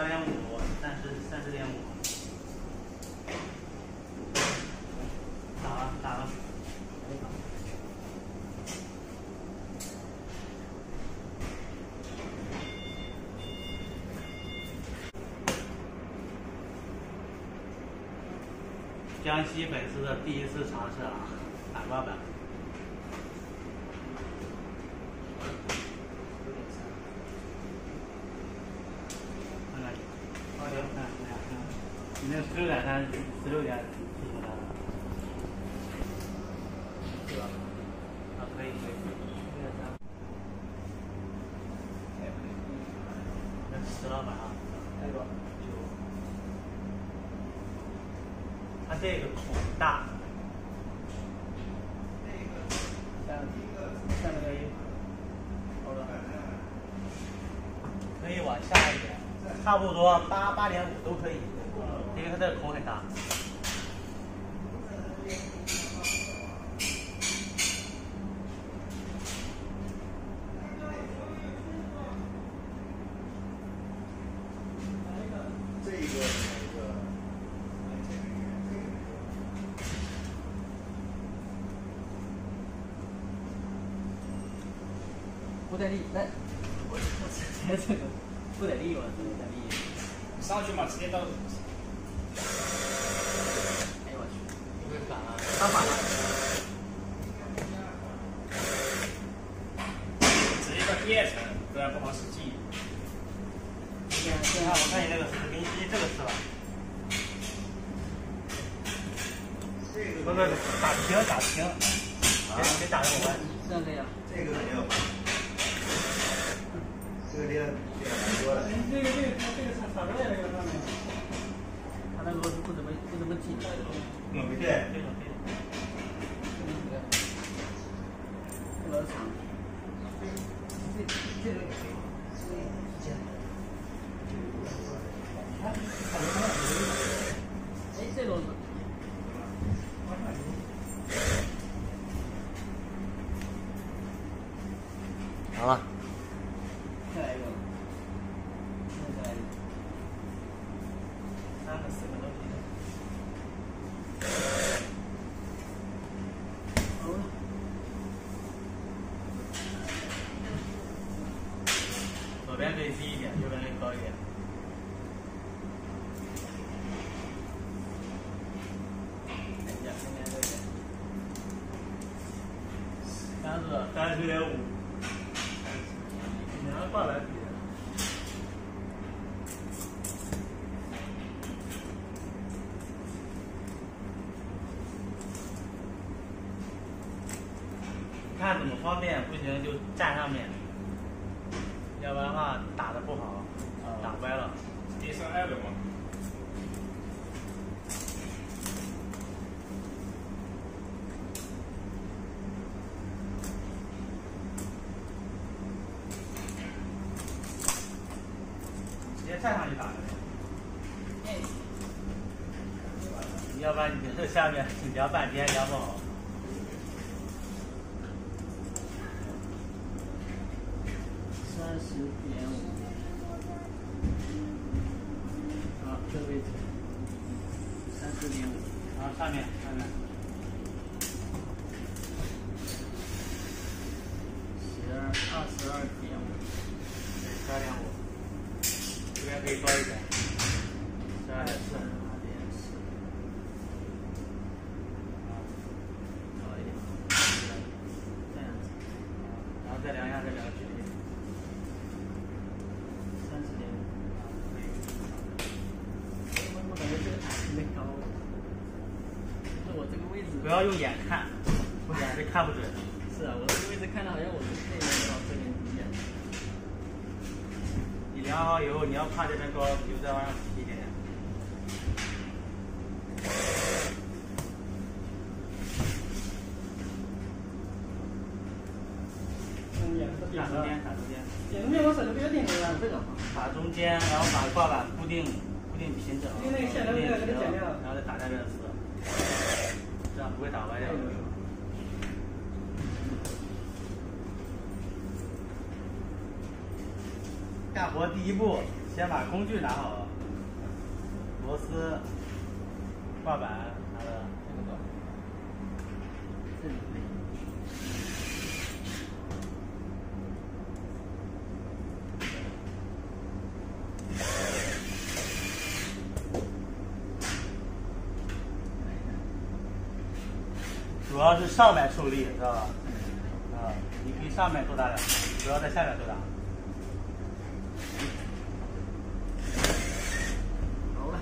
28.5，30.5，打了。江西本次的第一次尝试啊，打挂板。你那16.3、16点是什么的？对吧？啊，可以。16.3。那10了吧？太多。它这个孔大。3.1。好的。可以往下一点，差不多8.5都可以。因为它这个孔很大。不得力，来，我直接这个不得力，我直接得力。上去嘛，直接到。哎呦我去，有点反了，他反了。直接到第2层，不然不好使劲。你看，我看你那个是给你这个是吧？不打平。啊，得打这么弯。这样可以啊。这个没有。这个练蛮多的。这个插着在这个上面，它那螺丝不怎么紧。对。这个。这个长。这个。哎，这螺丝。好了。再来一个。再来一个。3个4个都行。左边可以低一点，右边可以高一点。30.5。你拿挂板比。看怎么方便，不行就站上面，要不然的话打的不好，打歪了。第2个嘛。直接站上去打的。要不然你这下面你量半天量不好。30.5。好，这个位置。30.5。然后上面。22.5。12.5。这边可以高一点。12.4。高一点。这样子。然后再量一下这两个距离。30.5。可以。我感觉这个没调。就是我这个位置。不要用眼看，用眼是看不准。是啊，我这个位置看到好像我是这边高，这边低点。你量好以后，你要怕这边高，你就再往上提一点点。打中间。中间我手就不要定了，这个打中间，然后把挂板固定平整，固定平，然后再打下这个丝，这样不会打歪掉。干活第一步先把工具拿好，螺丝、挂板拿了，这里。主要是上面受力，知道吧？啊，你可以上面做大点，不要在下面做大。好了。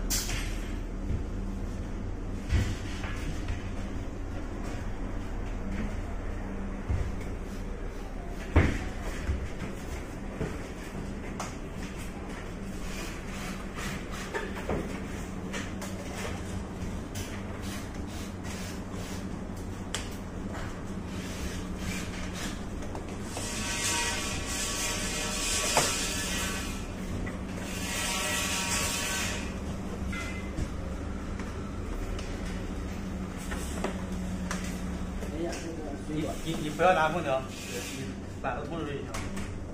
你不要拿空调，你板子控制就行。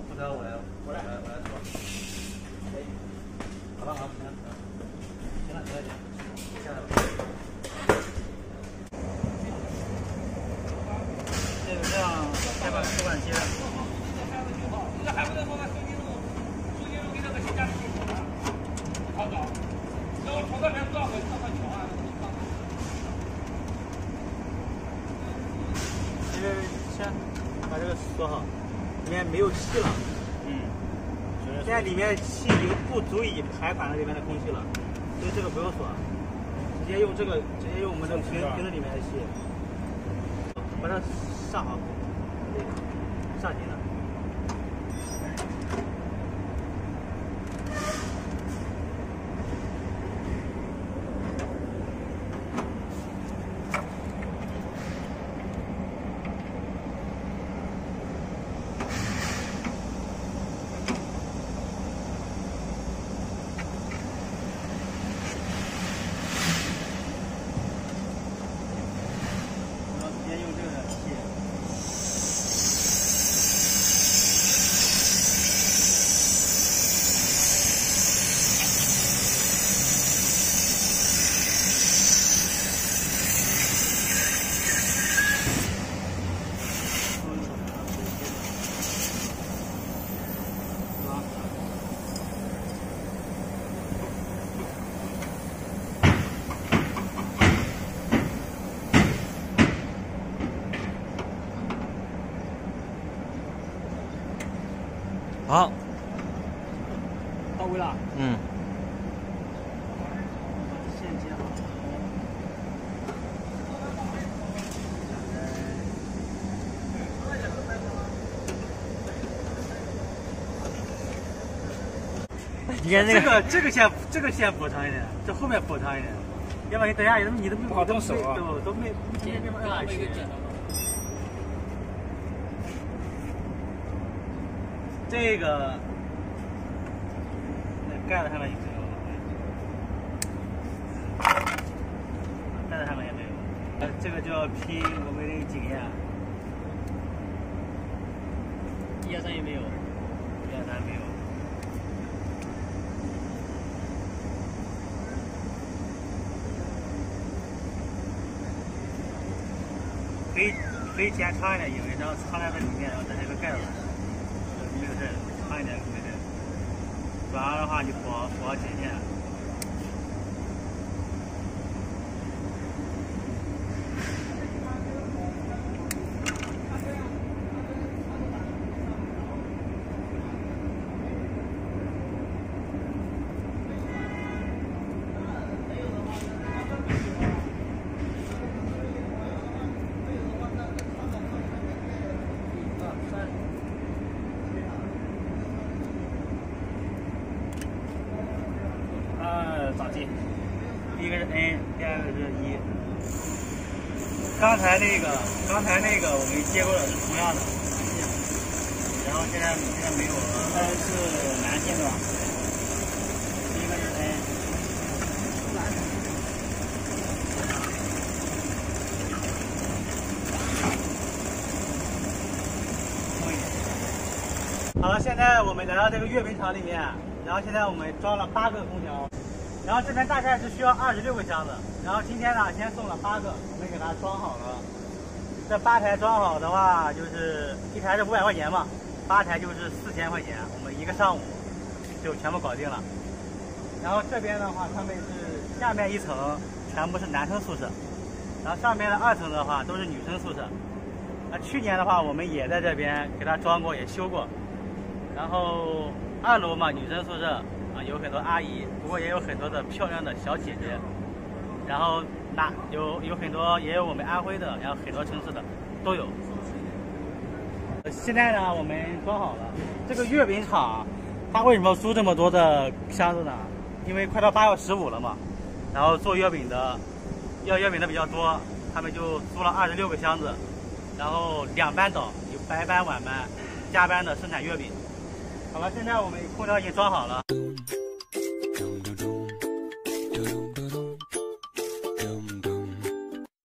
空调我来做。好了，行了，下来吧。这样再把手板接上。这还不能放在收金路给那个新家里去的，好找。然后从这边转回上桥啊。先把这个锁好，里面没有气了。现在里面气已经不足以排满了里面的空气了，所以这个不用锁，直接用我们这个瓶子里面的气，把它上好，上紧了。好，到位了。线接好。你看这个线补长一点，这后面补长一点，要不然你等下你都不好动手啊，都没办法去。这个盖子上面有没有？盖子上面也没有。这个就要拼我们的经验。1、2、3也没有，1、2、3没有。可以剪长一点，因为然后藏在这里面，然后再这个盖子。没有事，长一点没事。短了的话就补好紧线。咋地？第一个是 N， 第二个是1。刚才那个我们接过了是同样的，然后现在没有了。它是男性的吧？第一个是 N。好了，现在我们来到这个阅兵场里面。然后现在我们装了8个空调，然后这边大概是需要26个箱子，然后今天呢先送了8个，我们给它装好了。这8台装好的话，就是一台是500块钱嘛，8台就是4000块钱，我们1个上午就全部搞定了。然后这边的话，他们是下面1层全部是男生宿舍，然后上面的2层的话都是女生宿舍。去年的话我们也在这边给它装过，也修过。然后2楼嘛，女生宿舍有很多阿姨，不过也有很多的漂亮的小姐姐。然后有很多，也有我们安徽的，然后很多城市的都有。现在呢，我们装好了。这个月饼厂，它为什么租这么多的箱子呢？因为快到8月15了嘛，然后做月饼的，要月饼的比较多，他们就租了26个箱子，然后2班倒，有白班、晚班，加班的生产月饼。好了，现在我们空调已经装好了。